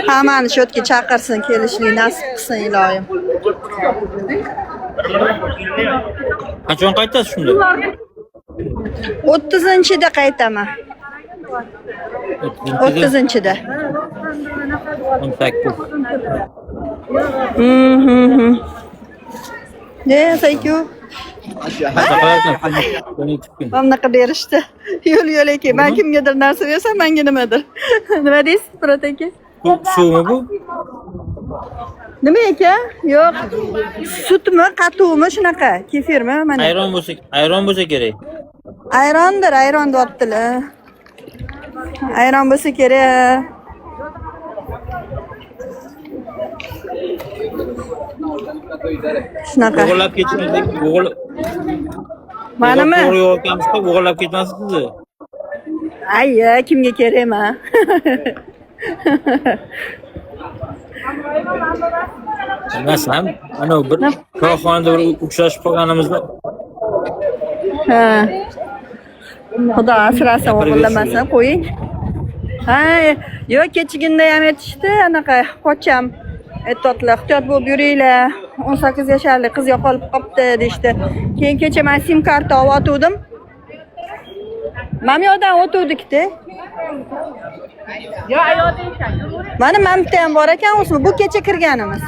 Hammani shu yerga chaqirsin, kelishlik nasib qilsin iloyim. Qachon qaytasiz shunda? 30-da qaytaman. 30-da. 18. Ne, thank you. Bunaqa berishdi. Yo'l ekan. Men kimgadir narsa bersam, menga nimadir. Nima deysiz, Murat aka? Suvmi bu? Nima ekan? Yo'q. Sutmi, qatuvmi shunaqa? Kefirmi? Mana. Ayron bo'lsa kerak. Ayrondir, ayron deyaptilar. Ayron bo'lsa kerak. Shunaqa. O'g'irlab ketdingiz, Manimi? O'g'irlab ketmasmisiz? Ayya, kimga kerakman? Bilmasam, ana bir korxonada bir uchrashib qolganimizda. Ha. Xudo asrasin, o'g'irlamasin, qo'ying. Ha, yo'q, kechigunda ham aytishdi, anaqa qocham. Aytdilar, ehtiyot bo'lib yuringlar. 18 yoshli qiz yo'qolib qopti deydi. Keyin kecha men sim karta olib o'tdim. Mana yo'qdan o'tuvdik-da. Yo, ayoqda ekan. Mana mamta ham bor ekan, o'smi bu kecha kirganimiz.